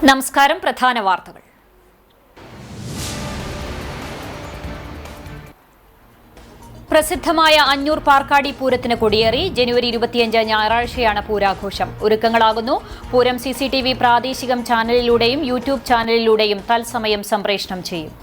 നമസ്കാരം. പ്രധാന വാർത്തകൾ. പ്രസിദ്ധമായ അഞ്ഞൂർ പാർക്കാടി പൂരത്തിന് കൊടിയേറി. ജനുവരി 25 ഞായറാഴ്ചയാണ് പൂരാഘോഷം. ഒരുക്കങ്ങളാകുന്നു. പൂരം CCTV പ്രാദേശിക ചാനലിലൂടെയും യൂട്യൂബ് ചാനലിലൂടെയും തത്സമയം സംപ്രേഷണം ചെയ്യും.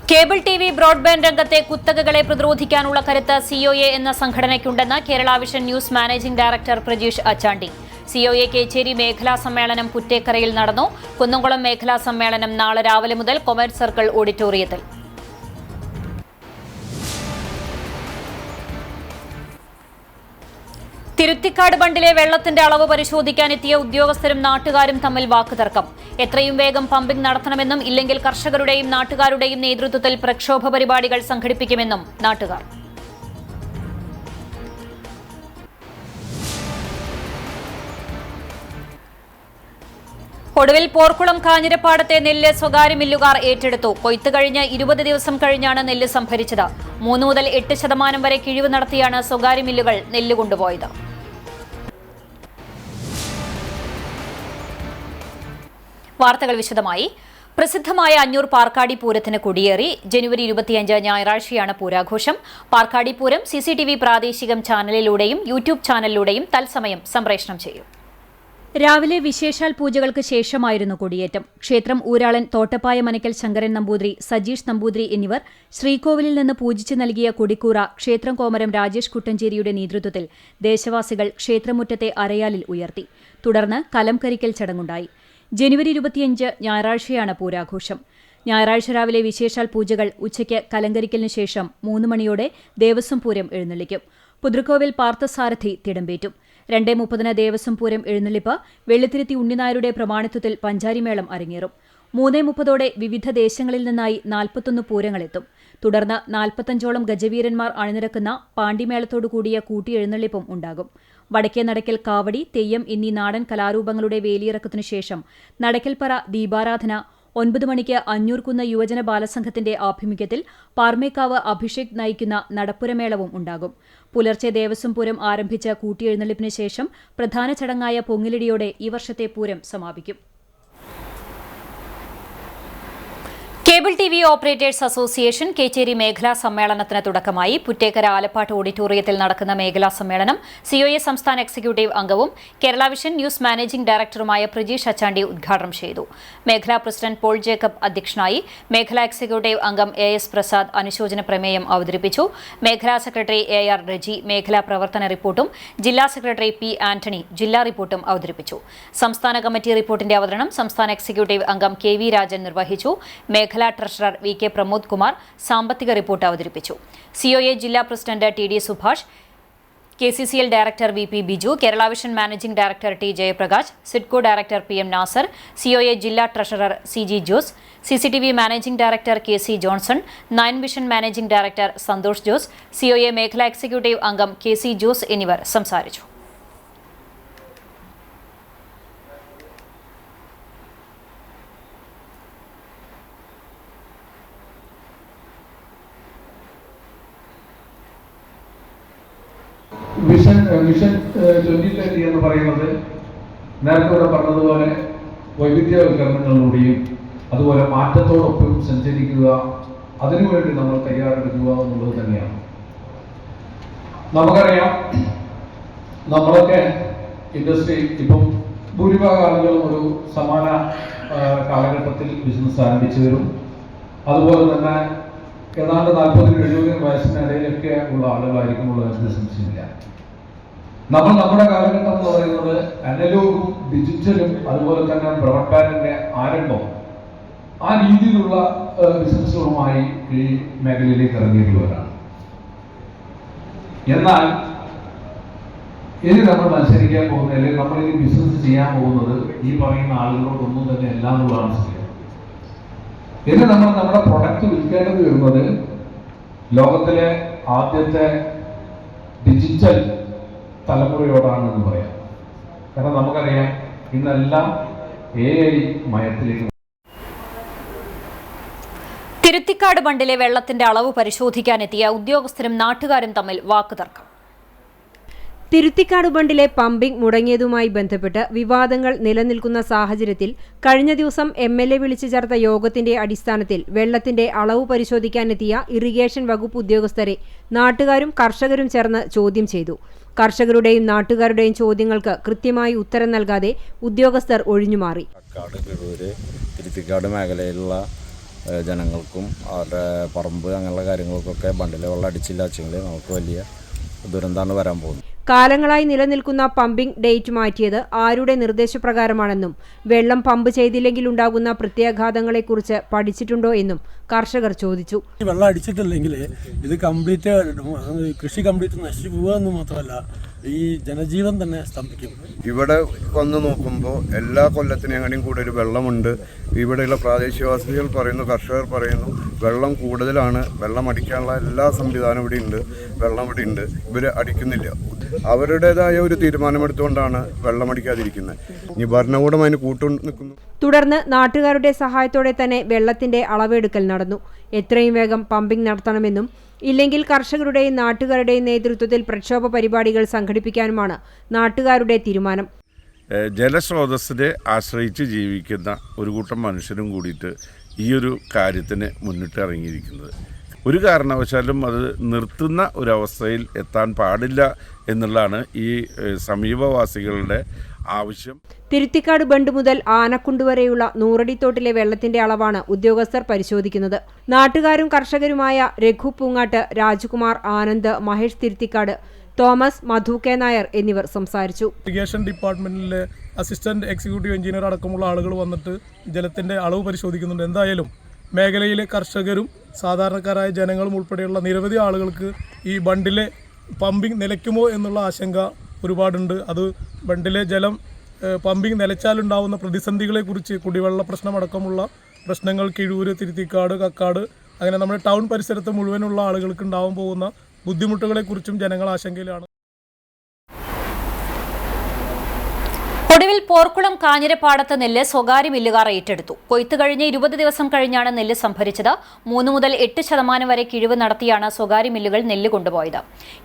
കേബിൾ TV ബ്രോഡ്ബാൻഡ് രംഗത്തെ കുത്തകകളെ പ്രതിരോധിക്കാനുള്ള കരുത്ത് COA എന്ന സംഘടനയ്ക്കുണ്ടെന്ന് Kerala vision news managing director Prajeesh Achandi. COA Kechery മേഖലാ സമ്മേളനം പുറ്റേക്കരയിൽ നടന്നു. കുന്നംകുളം മേഖലാ സമ്മേളനം നാളെ രാവിലെ മുതൽ കൊമേഴ്സ് സർക്കിൾ ഓഡിറ്റോറിയത്തിൽ. തിരുത്തിക്കാട് ബണ്ടിലെ വെള്ളത്തിന്റെ അളവ് പരിശോധിക്കാനെത്തിയ ഉദ്യോഗസ്ഥരും നാട്ടുകാരും തമ്മിൽ വാക്കുതർക്കം. എത്രയും വേഗം പമ്പിംഗ് നടത്തണമെന്നും ഇല്ലെങ്കിൽ കർഷകരുടെയും നാട്ടുകാരുടെയും നേതൃത്വത്തിൽ പ്രക്ഷോഭ പരിപാടികൾ സംഘടിപ്പിക്കുമെന്നും നാട്ടുകാർ. ഒടുവിൽ പോർക്കുളം കാഞ്ഞിരപ്പാടത്തെ നെല്ല് സ്വകാര്യ മില്ലുകാർ ഏറ്റെടുത്തു. കൊയ്ത്ത് കഴിഞ്ഞ് 20 ദിവസം കഴിഞ്ഞാണ് നെല്ല് സംഭരിച്ചത്. 3 മുതൽ 8% വരെ കിഴിവ് നടത്തിയാണ് സ്വകാര്യ മില്ലുകൾ നെല്ല് കൊണ്ടുപോയത്. വാർത്തകൾ വിശദമായി. പ്രസിദ്ധമായ അഞ്ഞൂർ പാർക്കാടി പൂരത്തിന് കൊടിയേറി. ജനുവരി 25 ഞായറാഴ്ചയാണ് പൂരാഘോഷം. പാർക്കാടി പൂരം CCTV പ്രാദേശിക ചാനലിലൂടെയും യൂട്യൂബ് ചാനലിലൂടെയും തത്സമയം സംപ്രേഷണം ചെയ്യും. രാവിലെ വിശേഷാൽ പൂജകൾക്ക് ശേഷമായിരുന്നു കൊടിയേറ്റം. ക്ഷേത്രം ഊരാളൻ തോട്ടപ്പായ മനക്കൽ ശങ്കരൻ നമ്പൂതിരി, സജീഷ് നമ്പൂതിരി എന്നിവർ ശ്രീകോവിലിൽ നിന്ന് പൂജിച്ച് നൽകിയ കൊടിക്കൂറ ക്ഷേത്രം കോമരം രാജേഷ് കുട്ടഞ്ചേരിയുടെ നേതൃത്വത്തിൽ ദേശവാസികൾ ക്ഷേത്രമുറ്റത്തെ അരയാലിൽ ഉയർത്തി. തുടർന്ന് കലംകരിക്കൽ ചടങ്ങുണ്ടായി. ജനുവരി 25 ഞായറാഴ്ചയാണ് പൂരാഘോഷം. ഞായറാഴ്ച രാവിലെ വിശേഷാൽ പൂജകൾ. ഉച്ചയ്ക്ക് കലങ്കരിക്കലിനു ശേഷം 3 മണിയോടെ ദേവസ്വം പൂരം എഴുന്നള്ളിക്കും. പുതൃക്കോവിൽ പാർത്ഥസാരഥി തിടമ്പേറ്റും. 2:30 ദേവസ്വം പൂരം എഴുന്നള്ളിപ്പ്. വെള്ളിത്തിരുത്തി ഉണ്ണിനായരുടെ പ്രമാണിത്വത്തിൽ പഞ്ചാരിമേളം അരങ്ങേറും. 3:30 വിവിധ ദേശങ്ങളിൽ നിന്നായി 41 പൂരങ്ങളെത്തും. തുടർന്ന് 45ഓളം ഗജവീരന്മാർ അണിനിരക്കുന്ന പാണ്ടിമേളത്തോടു കൂടിയ കൂട്ടിയെഴുന്നള്ളിപ്പും ഉണ്ടാകും. വടക്കേ നടക്കൽ കാവടി, തെയ്യം എന്നീ നാടൻ കലാരൂപങ്ങളുടെ വേലിയിറക്കത്തിനു ശേഷം നടക്കൽപ്പറ ദീപാരാധന. 9 മണിക്ക് അഞ്ഞൂർകുന്ന് യുവജന ബാലസംഘത്തിന്റെ ആഭിമുഖ്യത്തിൽ പാർമേക്കാവ് അഭിഷേക് നയിക്കുന്ന നടപ്പുരമേളവും ഉണ്ടാകും. പുലർച്ചെ ദേവസ്വം പൂരം ആരംഭിച്ച കൂട്ടിയെഴുന്നള്ളിപ്പിന് ശേഷം പ്രധാന ചടങ്ങായ പൊങ്ങിലിടിയോടെ ഈ വർഷത്തെ പൂരം സമാപിക്കും. Cable TV operators association Kecheri മേഖലാ സമ്മേളനത്തിന് തുടക്കമായി. പുറ്റേക്കര ആലപ്പാട്ട് ഓഡിറ്റോറിയത്തിൽ നടക്കുന്ന മേഖലാ സമ്മേളനം COA സംസ്ഥാന എക്സിക്യൂട്ടീവ് അംഗവും കേരള വിഷൻ ന്യൂസ് മാനേജിംഗ് ഡയറക്ടറുമായ പ്രജീഷ് അച്ചാണ്ടി ഉദ്ഘാടനം ചെയ്തു. മേഖലാ പ്രസിഡന്റ് പോൾ ജേക്കബ് അധ്യക്ഷനായി. മേഖലാ എക്സിക്യൂട്ടീവ് അംഗം AS പ്രസാദ് അനുശോചന പ്രമേയം അവതരിപ്പിച്ചു. മേഖലാ സെക്രട്ടറി AR റജി മേഖലാ പ്രവർത്തന റിപ്പോർട്ടും ജില്ലാ സെക്രട്ടറി P ആന്റണി ജില്ലാ റിപ്പോർട്ടും അവതരിപ്പിച്ചു. സംസ്ഥാന കമ്മിറ്റി റിപ്പോർട്ടിന്റെ അവതരണം സംസ്ഥാന എക്സിക്യൂട്ടീവ് അംഗം KV രാജൻ നിർവഹിച്ചു. മേഖലാ ട്രഷറർ VK പ്രമോദ് കുമാർ സാമ്പത്തിക റിപ്പോർട്ട് അവതരിപ്പിച്ചു. COA ജില്ലാ president TD Subhash, KCCL director VP Biju, Kerala vision managing director T Jayaprakash, SIDCO director PM Nasar, COA ജില്ലാ treasurer CG Jose, CCTV managing director KC Johnson, 9 vision managing director Santhosh Jose, COA മേഖലാ എക്സിക്യൂട്ടീവ് അംഗം KC ജോസ് എന്നിവർ സംസാരിച്ചു. വിഷൻ 2030 എന്ന് പറയുന്നത് നേരത്തെ ഇവിടെ പറഞ്ഞതുപോലെ വൈവിധ്യവൽക്കരണങ്ങളിലൂടെയും അതുപോലെ മാറ്റത്തോടൊപ്പം സഞ്ചരിക്കുക, അതിനുവേണ്ടി നമ്മൾ തയ്യാറെടുക്കുക എന്നുള്ളത് തന്നെയാണ്. നമുക്കറിയാം, നമ്മളൊക്കെ ഇൻഡസ്ട്രി ഇപ്പം ഭൂരിഭാഗം ആളുകളും ഒരു സമാന കാലഘട്ടത്തിൽ ബിസിനസ് ആരംഭിച്ചു വരും. അതുപോലെ തന്നെ ഏതാണ്ട് 40-70 വയസ്സിനിടയിലൊക്കെ ഉള്ള ആളുകളായിരിക്കും ഉള്ള ബിസിനസ്സില്ല. നമ്മുടെ കാലഘട്ടം എന്ന് പറയുന്നത് അനലോഗും ഡിജിറ്റലും അതുപോലെ തന്നെ ബ്രോഡ്ബാൻഡിന്റെ ആരംഭം, ആ രീതിയിലുള്ള ബിസിനസ്സുകളുമായി ഈ മേഖലയിലേക്ക് ഇറങ്ങിയിട്ടുള്ളവരാണ്. എന്നാൽ ഇനി നമ്മൾ മത്സരിക്കാൻ പോകുന്നത്, അല്ലെങ്കിൽ നമ്മൾ ഇനി ബിസിനസ് ചെയ്യാൻ പോകുന്നത് ഈ പറയുന്ന ആളുകളോടൊന്നും തന്നെ എല്ലാം എന്നുള്ളതാണ് സ്ഥിതി. ഇനി നമ്മൾ നമ്മുടെ പ്രൊഡക്റ്റ് വിൽക്കേണ്ടത് വരുന്നത് ലോകത്തിലെ ആദ്യത്തെ ഡിജിറ്റൽ തലമുറയോടാണെന്ന് പറയാം. കാരണം നമുക്കറിയാം, ഇന്നെല്ലാം AI മയത്തിലേക്ക്. തിരുത്തിക്കാട് ബണ്ടിലെ വെള്ളത്തിന്റെ അളവ് പരിശോധിക്കാനെത്തിയ ഉദ്യോഗസ്ഥരും നാട്ടുകാരും തമ്മിൽ വാക്കുതർക്കം. തിരുത്തിക്കാട് ബണ്ടിലെ പമ്പിംഗ് മുടങ്ങിയതുമായി ബന്ധപ്പെട്ട് വിവാദങ്ങൾ നിലനിൽക്കുന്ന സാഹചര്യത്തിൽ കഴിഞ്ഞ ദിവസം MLA വിളിച്ചു ചേർത്ത യോഗത്തിന്റെ അടിസ്ഥാനത്തിൽ വെള്ളത്തിന്റെ അളവ് പരിശോധിക്കാനെത്തിയ ഇറിഗേഷൻ വകുപ്പ് ഉദ്യോഗസ്ഥരെ നാട്ടുകാരും കർഷകരും ചേർന്ന് ചോദ്യം ചെയ്തു. കർഷകരുടെയും നാട്ടുകാരുടെയും ചോദ്യങ്ങൾക്ക് കൃത്യമായി ഉത്തരം നൽകാതെ ഉദ്യോഗസ്ഥർ ഒഴിഞ്ഞുമാറി. തിരുത്തിക്കാട് മേഖലയിലുള്ള ജനങ്ങൾക്കും അവരുടെ പറമ്പ് അങ്ങനെയുള്ള കാര്യങ്ങൾക്കൊക്കെ ബണ്ടിലെ വെള്ളം അടിച്ചില്ല വെച്ചെങ്കിൽ നമുക്ക് വലിയ ദുരന്തമാണ് വരാൻ പോകുന്നത്. കാലങ്ങളായി നിലനിൽക്കുന്ന പമ്പിംഗ് ഡേറ്റ് മാറ്റിയത് ആരുടെ നിർദ്ദേശപ്രകാരമാണെന്നും വെള്ളം പമ്പ് ചെയ്തില്ലെങ്കിൽ ഉണ്ടാകുന്ന പ്രത്യാഘാതങ്ങളെക്കുറിച്ച് പഠിച്ചിട്ടുണ്ടോ എന്നും കർഷകർ ചോദിച്ചു. വെള്ളം അടിച്ചിട്ടില്ലെങ്കിൽ ഇത് കൃഷി കംപ്ലീറ്റ് നശിച്ചു പോകുക മാത്രമല്ല ഈ ജനജീവൻ തന്നെ സ്തംഭിക്കും. ഇവിടെ വന്ന് നോക്കുമ്പോൾ എല്ലാ കൊല്ലത്തിനേക്കാളും കൂടുതൽ വെള്ളമുണ്ട്. ഇവിടെയുള്ള പ്രാദേശികവാസികൾ പറയുന്നു, കർഷകർ പറയുന്നു വെള്ളം കൂടുതലാണ്, വെള്ളം അടിക്കാനുള്ള എല്ലാ സംവിധാനവും ഇവിടെ ഉണ്ട്, വെള്ളം ഇവിടെ ഉണ്ട്, ഇവർ അടിക്കുന്നില്ല. അവരുടേതായ ഒരു തീരുമാനമെടുത്തുകൊണ്ടാണ് വെള്ളം അടിക്കാതിരിക്കുന്നത്. ഇനി ഭരണകൂടം അതിന് കൂട്ടു നിൽക്കുന്നു. തുടർന്ന് നാട്ടുകാരുടെ സഹായത്തോടെ തന്നെ വെള്ളത്തിന്റെ അളവെടുക്കൽ നടന്നു. എത്രയും വേഗം പമ്പിംഗ് നടത്തണമെന്നും ഇല്ലെങ്കിൽ കർഷകരുടെയും നാട്ടുകാരുടെയും നേതൃത്വത്തിൽ പ്രക്ഷോഭ പരിപാടികൾ സംഘടിപ്പിക്കാനുമാണ് നാട്ടുകാരുടെ തീരുമാനം. ജലസ്രോതസ്സിനെ ആശ്രയിച്ച് ജീവിക്കുന്ന ഒരു കൂട്ടം മനുഷ്യരും കൂടിയിട്ട് ഈ ഒരു കാര്യത്തിന് മുന്നിട്ട് ഇറങ്ങിയിരിക്കുന്നത്. ഒരു കാരണവശാലും അത് നിർത്തുന്ന ഒരവസ്ഥയിൽ എത്താൻ പാടില്ല എന്നുള്ളതാണ് ഈ സമീപവാസികളുടെ ആവശ്യം. തിരുത്തിക്കാട് ബണ്ട് മുതൽ ആനക്കുണ്ട് വരെയുള്ള നൂറടിത്തോട്ടിലെ വെള്ളത്തിന്റെ അളവാണ് ഉദ്യോഗസ്ഥർ പരിശോധിക്കുന്നത്. നാട്ടുകാരും കർഷകരുമായ രഘു പൂങ്ങാട്ട്, രാജ്കുമാർ, ആനന്ദ്, മഹേഷ് തിരുത്തിക്കാട്, തോമസ്, മധു കെ നായർ എന്നിവർ സംസാരിച്ചു. ഇറിഗേഷൻ ഡിപ്പാർട്ട്മെന്റിലെ അസിസ്റ്റന്റ് എക്സിക്യൂട്ടീവ് എഞ്ചിനീയർ അടക്കമുള്ള ആളുകൾ വന്നിട്ട് ജലത്തിന്റെ അളവ് പരിശോധിക്കുന്നുണ്ട്. എന്തായാലും മേഖലയിലെ കർഷകരും സാധാരണക്കാരായ ജനങ്ങളും ഉൾപ്പെടെയുള്ള നിരവധി ആളുകൾക്ക് ഈ ബണ്ടിലെ പമ്പിംഗ് നിലയ്ക്കുമോ എന്നുള്ള ആശങ്ക ഒരുപാടുണ്ട്. അത് ബണ്ടിലെ ജലം പമ്പിംഗ് നിലച്ചാലുണ്ടാവുന്ന പ്രതിസന്ധികളെക്കുറിച്ച്, കുടിവെള്ള പ്രശ്നമടക്കമുള്ള പ്രശ്നങ്ങൾ കിഴൂര്, തിരുത്തിക്കാട്, കക്കാട് അങ്ങനെ നമ്മുടെ ടൗൺ പരിസരത്ത് മുഴുവനുള്ള ആളുകൾക്ക് ഉണ്ടാവാൻ പോകുന്ന ബുദ്ധിമുട്ടുകളെക്കുറിച്ചും ജനങ്ങൾ ആശങ്കയിലാണ്. ഒടുവിൽ പോർക്കുളം കാഞ്ഞിരപ്പാടത്ത് നെല്ല് സ്വകാര്യ മില്ലുകാർ ഏറ്റെടുത്തു. കൊയ്ത്ത് കഴിഞ്ഞ് 20 ദിവസം കഴിഞ്ഞാണ് നെല്ല് സംഭരിച്ചത്. 3 മുതൽ 8% വരെ കിഴിവ് നടത്തിയാണ് സ്വകാര്യ മില്ലുകൾ നെല്ല് കൊണ്ടുപോയത്.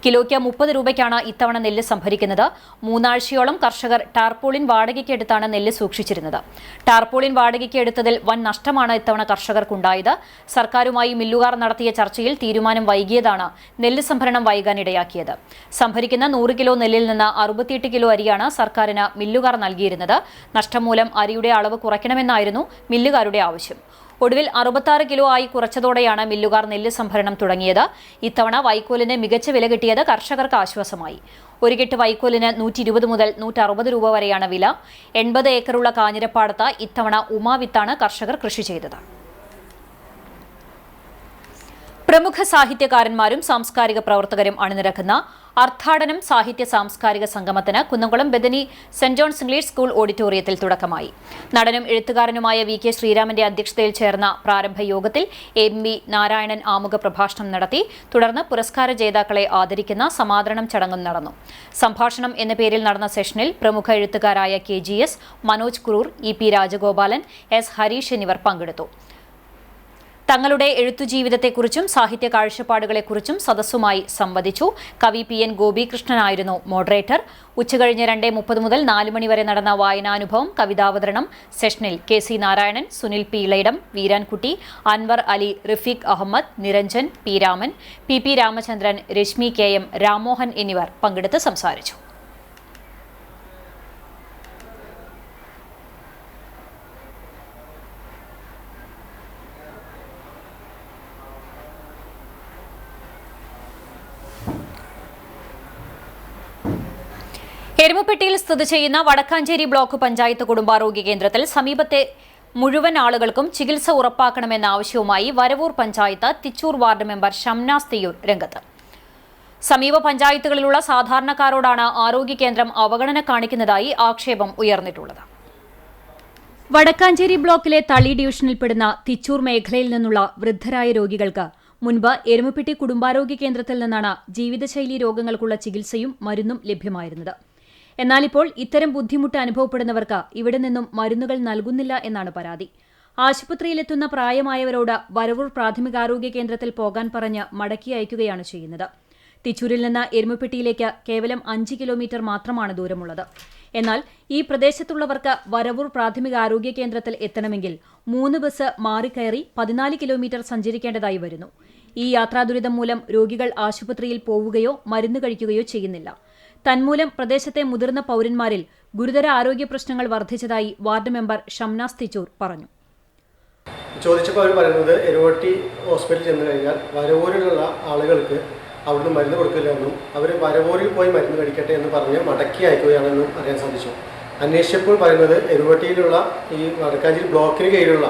കിലോയ്ക്ക് 30 രൂപയ്ക്കാണ് ഇത്തവണ നെല്ല് സംഭരിക്കുന്നത്. 3 ആഴ്ചയോളം കർഷകർ ടാർപോളിൻ വാടകയ്ക്ക് എടുത്താണ് നെല്ല് സൂക്ഷിച്ചിരുന്നത്. ടാർപോളിൻ വാടകയ്ക്ക് എടുത്തതിൽ വൻ നഷ്ടമാണ് ഇത്തവണ കർഷകർക്കുണ്ടായത്. സർക്കാരുമായി മില്ലുകാർ നടത്തിയ ചർച്ചയിൽ തീരുമാനം വൈകിയതാണ് നെല്ല് സംഭരണം വൈകാനിടയാക്കിയത്. സംഭരിക്കുന്ന 100 കിലോ നെല്ലിൽ നിന്ന് 68 കിലോ അരിയാണ് സർക്കാരിന് മില്ലുകാർ നൽകിയിരുന്നത്. നഷ്ടം മൂലം അരിയുടെ അളവ് കുറയ്ക്കണമെന്നായിരുന്നു മില്ലുകാരുടെ ആവശ്യം. ഒടുവിൽ 66 കിലോ ആയി കുറച്ചതോടെയാണ് മില്ലുകാർ നെല്ല് സംഭരണം തുടങ്ങിയത്. ഇത്തവണ വൈക്കോലിന് മികച്ച വില കിട്ടിയത് കർഷകർക്ക് ആശ്വാസമായി. ഒരു കെട്ട് വൈക്കോലിന് 120 മുതൽ 160 രൂപ വരെയാണ് വില. 80 ഏക്കറുള്ള കാഞ്ഞിരപ്പാടത്ത് ഇത്തവണ ഉമാവിത്താണ് കർഷകർ കൃഷി ചെയ്തത്. പ്രമുഖ സാഹിത്യകാരന്മാരും സാംസ്കാരിക പ്രവർത്തകരും അണിനിരക്കുന്ന അർത്ഥാടനം സാഹിത്യ സാംസ്കാരിക സംഗമത്തിന് Kunnamkulam Bethany saint John's English school ഓഡിറ്റോറിയത്തിൽ തുടക്കമായി. നടനും എഴുത്തുകാരനുമായ VK ശ്രീരാമന്റെ അധ്യക്ഷതയിൽ ചേർന്ന പ്രാരംഭ യോഗത്തിൽ MV നാരായണൻ ആമുഖ പ്രഭാഷണം നടത്തി. തുടർന്ന് പുരസ്കാര ജേതാക്കളെ ആദരിക്കുന്ന സമാദരണം ചടങ്ങും നടന്നു. സംഭാഷണം എന്ന പേരിൽ നടന്ന സെഷനിൽ പ്രമുഖ എഴുത്തുകാരായ KGS, Manoj Kuroor, EP Rajagopalan, S Harish എന്നിവർ പങ്കെടുത്തു. തങ്ങളുടെ എഴുത്തുജീവിതത്തെക്കുറിച്ചും സാഹിത്യ കാഴ്ചപ്പാടുകളെക്കുറിച്ചും സദസ്സുമായി സംവദിച്ചു. കവി PN ഗോപികൃഷ്ണനായിരുന്നു മോഡറേറ്റർ. ഉച്ചകഴിഞ്ഞ് 2:30 മുതൽ 4 മണി വരെ നടന്ന വായനാനുഭവം, കവിതാവതരണം സെഷനിൽ KC Narayanan, Sunil P Ilayidam, Veerankutty, Anwar Ali, Rafeeq Ahmed, Niranjan, P Raman, PP Ramachandran, Rashmi KM, Ram Mohan എന്നിവർ പങ്കെടുത്ത് സംസാരിച്ചു. എരുമപ്പെട്ടിയിൽ സ്ഥിതി ചെയ്യുന്ന വടക്കാഞ്ചേരി ബ്ലോക്ക് പഞ്ചായത്ത് കുടുംബാരോഗ്യ കേന്ദ്രത്തിൽ സമീപത്തെ മുഴുവൻ ആളുകൾക്കും ചികിത്സ ഉറപ്പാക്കണമെന്ന ആവശ്യവുമായി വരവൂർ പഞ്ചായത്ത് തിച്ചൂർ വാർഡ് മെമ്പർ ഷംനാസ് തിയ്യൂർ രംഗത്ത്. സമീപ പഞ്ചായത്തുകളിലുള്ള സാധാരണക്കാരോടാണ് ആരോഗ്യ കേന്ദ്രം അവഗണന കാണിക്കുന്നതായി ആക്ഷേപം ഉയർന്നിട്ടുള്ളത്. വടക്കാഞ്ചേരി ബ്ലോക്കിലെ തളി ഡിവിഷനിൽപ്പെടുന്ന തിച്ചൂർ മേഖലയിൽ നിന്നുള്ള വൃദ്ധരായ രോഗികൾക്ക് മുൻപ് എരുമപ്പെട്ടി കുടുംബാരോഗ്യ കേന്ദ്രത്തിൽ നിന്നാണ് ജീവിതശൈലി രോഗങ്ങൾക്കുള്ള ചികിത്സയും മരുന്നും ലഭ്യമായിരുന്നത്. എന്നാലിപ്പോൾ ഇത്തരം ബുദ്ധിമുട്ട് അനുഭവപ്പെടുന്നവർക്ക് ഇവിടെ നിന്നും മരുന്നുകൾ നൽകുന്നില്ല എന്നാണ് പരാതി. ആശുപത്രിയിലെത്തുന്ന പ്രായമായവരോട് വരവൂർ പ്രാഥമികാരോഗ്യ കേന്ദ്രത്തിൽ പോകാൻ പറഞ്ഞ് മടക്കി അയക്കുകയാണ് ചെയ്യുന്നത്. തിച്ചൂരിൽ നിന്ന് എരുമപ്പെട്ടിയിലേക്ക് കേവലം 5 കിലോമീറ്റർ മാത്രമാണ് ദൂരമുള്ളത്. എന്നാൽ ഈ പ്രദേശത്തുള്ളവർക്ക് വരവൂർ പ്രാഥമികാരോഗ്യ കേന്ദ്രത്തിൽ എത്തണമെങ്കിൽ 3 ബസ് മാറിക്കയറി 14 കിലോമീറ്റർ സഞ്ചരിക്കേണ്ടതായി വരുന്നു. ഈ യാത്രാദുരിതം മൂലം രോഗികൾ ആശുപത്രിയിൽ പോവുകയോ മരുന്ന് കഴിക്കുകയോ ചെയ്യുന്നില്ല. തന്മൂലം പ്രദേശത്തെ മുതിർന്ന പൌരന്മാരിൽ ഗുരുതര ആരോഗ്യ പ്രശ്നങ്ങൾ വർദ്ധിച്ചതായി വാർഡ് മെമ്പർ ഷംനാസ് തിച്ചൂർ പറഞ്ഞു. ചോദിച്ചപ്പോൾ അവർ പറയുന്നത് എരുവട്ടി ഹോസ്പിറ്റലിൽ ചെന്ന് കഴിഞ്ഞാൽ വരവൂരിലുള്ള ആളുകൾക്ക് അവിടുന്ന് മരുന്ന് കൊടുക്കില്ലെന്നും അവർ വരവൂരിൽ പോയി മരുന്ന് കഴിക്കട്ടെ എന്ന് പറഞ്ഞ് മടക്കി അയക്കുകയാണെന്നും അറിയാൻ സാധിച്ചു. അന്വേഷിച്ചപ്പോൾ പറയുന്നത് എരുവട്ടിയിലുള്ള ഈ വടക്കാഞ്ചേരി ബ്ലോക്കിന് കീഴിലുള്ള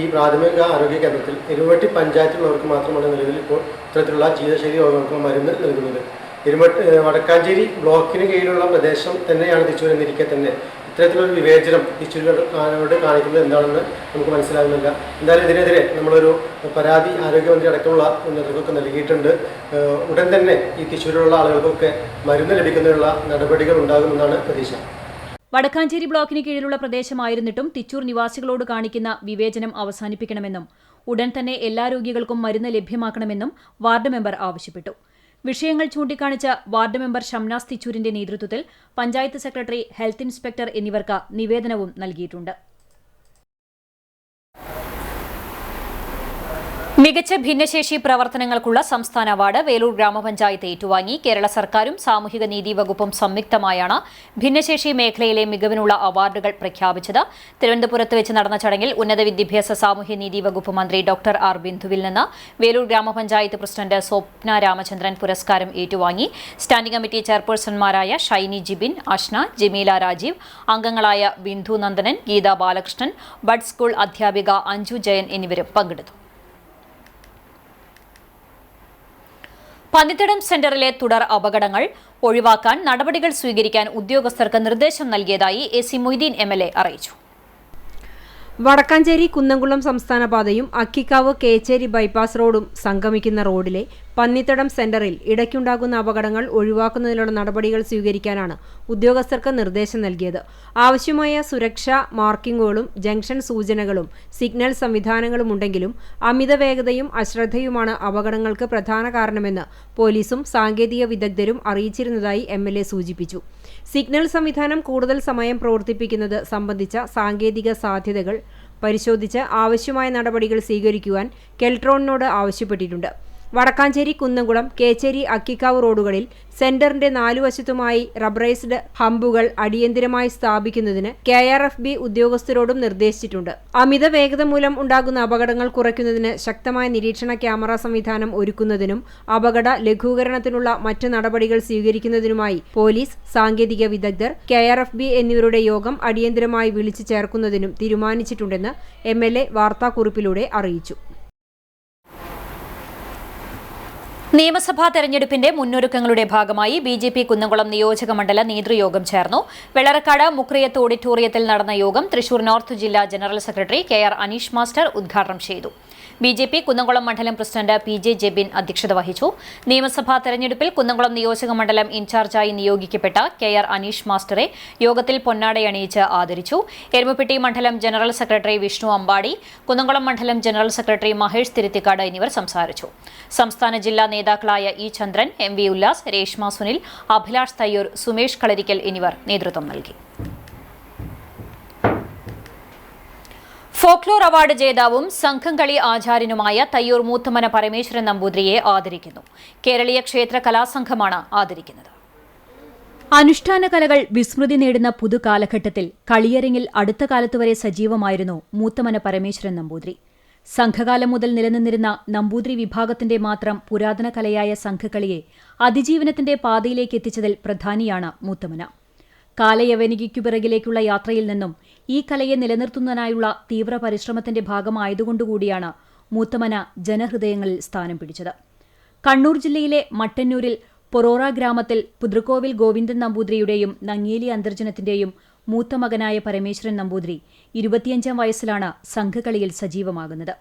ഈ പ്രാഥമിക ആരോഗ്യ കേന്ദ്രത്തിൽ എരുവട്ടി പഞ്ചായത്തിലുള്ളവർക്ക് മാത്രമാണ് നിലവിൽ ഇപ്പോൾ ഇത്തരത്തിലുള്ള ജീവിതശൈലി രോഗങ്ങൾക്ക് മരുന്ന് നൽകുന്നത്. വടക്കാഞ്ചേരി ബ്ലോക്കിന് കീഴിലുള്ള പ്രദേശം തന്നെയാണ് തിച്ചൂർ എന്നിരിക്കെ തന്നെ ഇത്തരത്തിലൊരു വിവേചനം തിച്ചൂരിനോട് കാണിക്കുന്നത് എന്താണെന്ന് നമുക്ക് മനസ്സിലാകുന്നില്ല. എന്തായാലും ഇതിനെതിരെ നമ്മളൊരു പരാതി ആരോഗ്യമന്ത്രി അടക്കമുള്ള ഉന്നതർക്കൊക്കെ നൽകിയിട്ടുണ്ട്. ഉടൻ തന്നെ ഈ തിച്ചൂരിലുള്ള ആളുകൾക്കൊക്കെ മരുന്ന് ലഭിക്കുന്നതിനുള്ള നടപടികൾ ഉണ്ടാകുമെന്നാണ് പ്രതീക്ഷ. വടക്കാഞ്ചേരി ബ്ലോക്കിന് കീഴിലുള്ള പ്രദേശമായിരുന്നിട്ടും തിച്ചൂർ നിവാസികളോട് കാണിക്കുന്ന വിവേചനം അവസാനിപ്പിക്കണമെന്നും ഉടൻ തന്നെ എല്ലാ രോഗികൾക്കും മരുന്ന് ലഭ്യമാക്കണമെന്നും വാർഡ് മെമ്പർ ആവശ്യപ്പെട്ടു. വിഷയങ്ങൾ ചൂണ്ടിക്കാണിച്ച വാർഡ് മെമ്പർ ഷംനാസ് തിച്ചൂരിന്റെ നേതൃത്വത്തിൽ പഞ്ചായത്ത് സെക്രട്ടറി, ഹെൽത്ത് ഇൻസ്പെക്ടർ എന്നിവർക്ക് നിവേദനവും നൽകിയിട്ടുണ്ട്. മികച്ച ഭിന്നശേഷി പ്രവർത്തനങ്ങൾക്കുള്ള സംസ്ഥാന അവാർഡ് വേലൂർ ഗ്രാമപഞ്ചായത്ത് ഏറ്റുവാങ്ങി. കേരള സർക്കാരും സാമൂഹിക നീതി വകുപ്പും സംയുക്തമായാണ് ഭിന്നശേഷി മേഖലയിലെ മികവിനുള്ള അവാർഡുകൾ പ്രഖ്യാപിച്ചത്. തിരുവനന്തപുരത്ത് വെച്ച് നടന്ന ചടങ്ങിൽ ഉന്നത വിദ്യാഭ്യാസ സാമൂഹ്യനീതി വകുപ്പ് മന്ത്രി ഡോക്ടർ ആർ ബിന്ദുവിൽ നിന്ന് വേലൂർ ഗ്രാമപഞ്ചായത്ത് പ്രസിഡന്റ് സ്വപ്ന രാമചന്ദ്രൻ പുരസ്കാരം ഏറ്റുവാങ്ങി. സ്റ്റാൻഡിംഗ് കമ്മിറ്റി ചെയർപേഴ്സൺമാരായ ഷൈനി ജിബിൻ, അഷ്ന, ജമീല രാജീവ്, അംഗങ്ങളായ ബിന്ദു നന്ദനൻ, ഗീത ബാലകൃഷ്ണൻ, ബഡ് സ്കൂൾ അധ്യാപിക അഞ്ജു ജയൻ എന്നിവരും പങ്കെടുത്തു. പന്നിത്തടം സെന്ററിലെ തുടർ അപകടങ്ങൾ ഒഴിവാക്കാൻ നടപടികൾ സ്വീകരിക്കാൻ ഉദ്യോഗസ്ഥർക്ക് നിർദ്ദേശം നൽകിയതായി എ.സി. മൊയ്തീൻ എം.എൽ.എ. അറിയിച്ചു. വടക്കാഞ്ചേരി കുന്നംകുളം സംസ്ഥാന പാതയും അക്കിക്കാവ് കേച്ചേരി ബൈപ്പാസ് റോഡും സംഗമിക്കുന്ന റോഡിലെ പന്നിത്തടം സെന്ററിൽ ഇടയ്ക്കുണ്ടാകുന്ന അപകടങ്ങൾ ഒഴിവാക്കുന്നതിനുള്ള നടപടികൾ സ്വീകരിക്കാനാണ് ഉദ്യോഗസ്ഥർക്ക് നിർദ്ദേശം നൽകിയത്. ആവശ്യമായ സുരക്ഷാ മാർക്കിങ്ങുകളും ജംഗ്ഷൻ സൂചനകളും സിഗ്നൽ സംവിധാനങ്ങളും ഉണ്ടെങ്കിലും അമിത വേഗതയും അശ്രദ്ധയുമാണ് അപകടങ്ങൾക്ക് പ്രധാന കാരണമെന്ന് പോലീസും സാങ്കേതിക വിദഗ്ധരും അറിയിച്ചിരുന്നതായി എം.എൽ.എ. സൂചിപ്പിച്ചു. സിഗ്നൽ സംവിധാനം കൂടുതൽ സമയം പ്രവർത്തിപ്പിക്കുന്നത് സംബന്ധിച്ച സാങ്കേതിക സാധ്യതകൾ പരിശോധിച്ച് ആവശ്യമായ നടപടികൾ സ്വീകരിക്കുവാൻ കെൽട്രോണിനോട് ആവശ്യപ്പെട്ടിട്ടുണ്ട്. വടക്കാഞ്ചേരി കുന്നംകുളം കേച്ചേരി അക്കിക്കാവ് റോഡുകളിൽ സെന്ററിന്റെ 4 വശത്തുമായി റബ്ബറൈസ്ഡ് ഹമ്പുകൾ അടിയന്തിരമായി സ്ഥാപിക്കുന്നതിന് KRFB ഉദ്യോഗസ്ഥരോടും നിർദ്ദേശിച്ചിട്ടുണ്ട്. അമിത വേഗത മൂലം ഉണ്ടാകുന്ന അപകടങ്ങൾ കുറയ്ക്കുന്നതിന് ശക്തമായ നിരീക്ഷണ ക്യാമറ സംവിധാനം ഒരുക്കുന്നതിനും അപകട ലഘൂകരണത്തിനുള്ള മറ്റ് നടപടികൾ സ്വീകരിക്കുന്നതിനുമായി പോലീസ്, സാങ്കേതിക വിദഗ്ധർ, KRFB എന്നിവരുടെ യോഗം അടിയന്തിരമായി വിളിച്ചു ചേർക്കുന്നതിനും തീരുമാനിച്ചിട്ടുണ്ടെന്ന് MLA വാർത്താക്കുറിപ്പിലൂടെ അറിയിച്ചു. നിയമസഭാ തെരഞ്ഞെടുപ്പിന്റെ മുന്നൊരുക്കങ്ങളുടെ ഭാഗമായി ബി.ജെ.പി. കുന്നംകുളം നിയോജക മണ്ഡല നേതൃയോഗം ചേർന്നു. വെള്ളറക്കാട് മുക്രിയത്ത് ഓഡിറ്റോറിയത്തിൽ നടന്ന യോഗം തൃശൂർ നോർത്ത് ജില്ലാ general secretary KR Aneesh master ഉദ്ഘാടനം ചെയ്തു. ബി.ജെ.പി. കുന്നംകുളം മണ്ഡലം പ്രസിഡന്റ് P.J. ജെബിൻ അധ്യക്ഷത വഹിച്ചു. നിയമസഭാ തെരഞ്ഞെടുപ്പിൽ കുന്നംകുളം നിയോജക മണ്ഡലം ഇൻചാർജായി നിയോഗിക്കപ്പെട്ട KR അനീഷ് മാസ്റ്ററെ യോഗത്തിൽ പൊന്നാടയണിയിച്ച് ആദരിച്ചു. എരുമപ്പെട്ടി മണ്ഡലം ജനറൽ സെക്രട്ടറി വിഷ്ണു അമ്പാടി, കുന്നംകുളം മണ്ഡലം ജനറൽ സെക്രട്ടറി മഹേഷ് തിരുത്തിക്കാട് എന്നിവർ സംസാരിച്ചു. സംസ്ഥാന ജില്ലാ നേതാക്കളായ ഇ. ചന്ദ്രൻ, MV ഉല്ലാസ്, രേഷ്മ സുനിൽ, അഭിലാഷ് തയ്യൂർ, സുമേഷ് കളരിക്കൽ എന്നിവർ നേതൃത്വം നൽകി. ഫോക്ലോർ അവാർഡ് ജേതാവും സംഘംകളി ആചാര്യനുമായ തയ്യൂർ മൂത്തമന പരമേശ്വരൻ നമ്പൂതിരിയെ ആദരിക്കുന്നു. കേരളീയ ക്ഷേത്ര കലാസംഘമാണ് ആദരിക്കുന്നത്. അനുഷ്ഠാന കലകൾ വിസ്മൃതി നേടുന്ന പുതുകാലഘട്ടത്തിൽ കളിയരങ്ങിൽ അടുത്ത കാലത്തുവരെ സജീവമായിരുന്നു മൂത്തമന പരമേശ്വരൻ നമ്പൂതിരി. സംഘകാലം മുതൽ നിലനിന്നിരുന്ന നമ്പൂതിരി വിഭാഗത്തിന്റെ മാത്രം പുരാതന കലയായ സംഘകളിയെ അതിജീവനത്തിന്റെ പാതയിലേക്ക് എത്തിച്ചതിൽ പ്രധാനിയാണ് മൂത്തമന. കാലയവനികയ്ക്കു പിറകിലേക്കുള്ള യാത്രയിൽ നിന്നും ഈ കലയെ നിലനിർത്തുന്നതിനായുള്ള തീവ്ര പരിശ്രമത്തിന്റെ ഭാഗമായതുകൊണ്ടുകൂടിയാണ് മൂത്തമന ജനഹൃദയങ്ങളിൽ സ്ഥാനം പിടിച്ചത്. കണ്ണൂർ ജില്ലയിലെ മട്ടന്നൂരിൽ പൊറോറ ഗ്രാമത്തിൽ പുതൃക്കോവിൽ ഗോവിന്ദൻ നമ്പൂതിരിയുടെയും നങ്ങേലി അന്തർജനത്തിന്റെയും മൂത്ത മകനായ പരമേശ്വരൻ നമ്പൂതിരി 25-ാം വയസ്സിലാണ് സംഘകളിയിൽ സജീവമാകുന്നത്.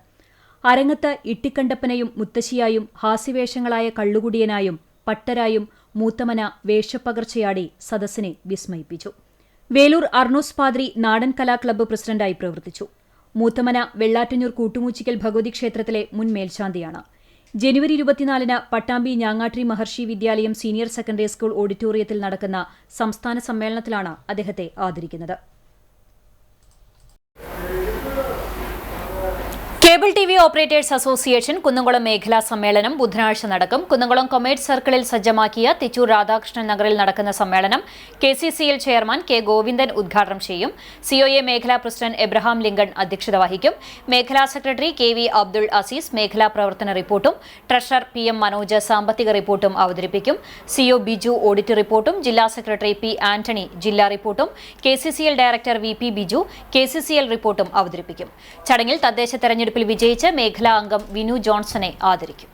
അരങ്ങത്ത് ഇട്ടിക്കണ്ടപ്പനയും മുത്തശ്ശിയായും ഹാസ്യവേഷങ്ങളായ കള്ളുകുടിയനായും പട്ടരായും മൂത്തമന വേഷപ്പകർച്ചയാടി സദസ്സിനെ വിസ്മയിപ്പിച്ചു. വേലൂർ അർണോസ് പാദ്രി നാടൻ കലാ ക്ലബ്ബ് പ്രസിഡന്റായി പ്രവർത്തിച്ചു. മൂത്തമന വെള്ളാറ്റന്നൂർ കൂട്ടുമൂച്ചിക്കൽ ഭഗവതി ക്ഷേത്രത്തിലെ മുൻ മേൽശാന്തിയാണ്. ജനുവരി 24-ന് പട്ടാമ്പി ഞാങ്ങാട്രി മഹർഷി വിദ്യാലയം സീനിയർ സെക്കൻഡറി സ്കൂൾ ഓഡിറ്റോറിയത്തിൽ നടക്കുന്ന സംസ്ഥാന സമ്മേളനത്തിലാണ് അദ്ദേഹത്തെ ആദരിക്കുന്നത്. Cable T V operators association Kunnamkulam മേഖലാ സമ്മേളനം ബുധനാഴ്ച നടക്കും. കുന്നംകുളം കൊമേഴ്സ് സർക്കിളിൽ സജ്ജമാക്കിയ തിച്ചൂർ രാധാകൃഷ്ണൻ നഗറിൽ നടക്കുന്ന സമ്മേളനം KCCL ചെയർമാൻ K. ഗോവിന്ദൻ ഉദ്ഘാടനം ചെയ്യും. COA മേഖലാ പ്രസിഡന്റ് എബ്രഹാം ലിങ്കൺ അധ്യക്ഷത വഹിക്കും. മേഖലാ സെക്രട്ടറി KV അബ്ദുൾ അസീസ് മേഖലാ പ്രവർത്തന റിപ്പോർട്ടും ട്രഷറർ PM മനോജ് സാമ്പത്തിക റിപ്പോർട്ടും അവതരിപ്പിക്കും. CO ബിജു ഓഡിറ്റ് റിപ്പോർട്ടും ജില്ലാ സെക്രട്ടറി P. ആന്റണി ജില്ലാ റിപ്പോർട്ടും KCCL director VP Biju KCCL റിപ്പോർട്ടും അവതരിപ്പിക്കും. ചടങ്ങിൽ തദ്ദേശ തെരഞ്ഞെടുപ്പിൽ വിജയിച്ച മേഖലാ അംഗം വിനു ജോൺസനെ ആദരിക്കും.